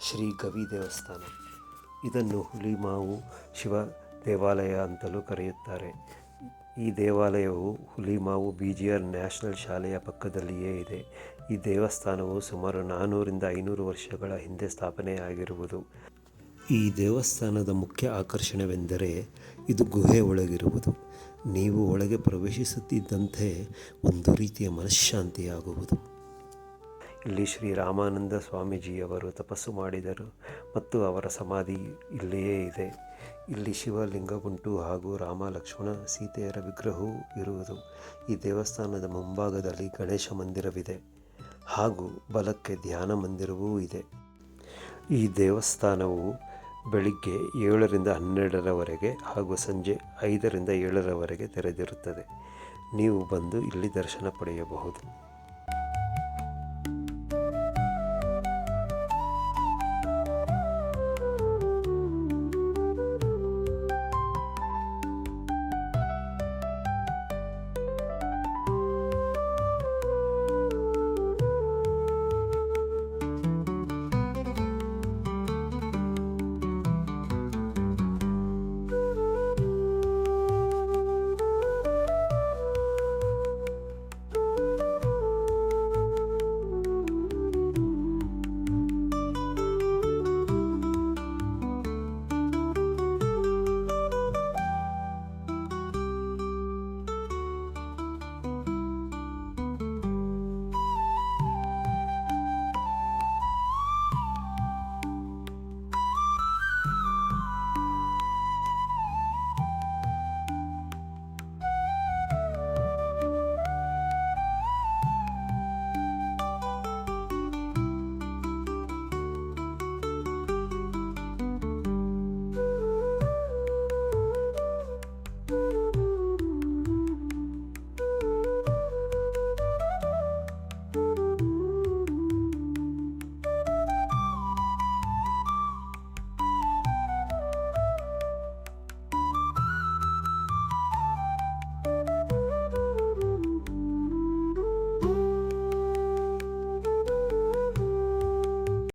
ಶ್ರೀ ಗವಿ ದೇವಸ್ಥಾನ. ಇದನ್ನು ಹುಲಿಮಾವು ಶಿವ ದೇವಾಲಯ ಅಂತಲೂ ಕರೆಯುತ್ತಾರೆ. ಈ ದೇವಾಲಯವು ಹುಲಿಮಾವು BGR ನ್ಯಾಷನಲ್ ಶಾಲೆಯ ಪಕ್ಕದಲ್ಲಿಯೇ ಇದೆ. ಈ ದೇವಸ್ಥಾನವು ಸುಮಾರು 400-500 ವರ್ಷಗಳ ಹಿಂದೆ ಸ್ಥಾಪನೆಯಾಗಿರುವುದು. ಈ ದೇವಸ್ಥಾನದ ಮುಖ್ಯ ಆಕರ್ಷಣೆವೆಂದರೆ ಇದು ಗುಹೆ ಒಳಗಿರುವುದು. ನೀವು ಒಳಗೆ ಪ್ರವೇಶಿಸುತ್ತಿದ್ದಂತೆ ಒಂದು ರೀತಿಯ ಮನಃಶಾಂತಿಯಾಗುವುದು. ಇಲ್ಲಿ ಶ್ರೀ ರಾಮಾನಂದ ಸ್ವಾಮೀಜಿಯವರು ತಪಸ್ಸು ಮಾಡಿದರು ಮತ್ತು ಅವರ ಸಮಾಧಿ ಇಲ್ಲಿಯೇ ಇದೆ. ಇಲ್ಲಿ ಶಿವಲಿಂಗವುಂಟು ಹಾಗೂ ರಾಮ, ಲಕ್ಷ್ಮಣ, ಸೀತೆಯರ ವಿಗ್ರಹವೂ ಇರುವುದು. ಈ ದೇವಸ್ಥಾನದ ಮುಂಭಾಗದಲ್ಲಿ ಗಣೇಶ ಮಂದಿರವಿದೆ ಹಾಗೂ ಬಲಕ್ಕೆ ಧ್ಯಾನ ಮಂದಿರವೂ ಇದೆ. ಈ ದೇವಸ್ಥಾನವು ಬೆಳಿಗ್ಗೆ 7ರಿಂದ 12ರವರೆಗೆ ಹಾಗೂ ಸಂಜೆ 5ರಿಂದ 7ರವರೆಗೆ ತೆರೆದಿರುತ್ತದೆ. ನೀವು ಬಂದು ಇಲ್ಲಿ ದರ್ಶನ ಪಡೆಯಬಹುದು.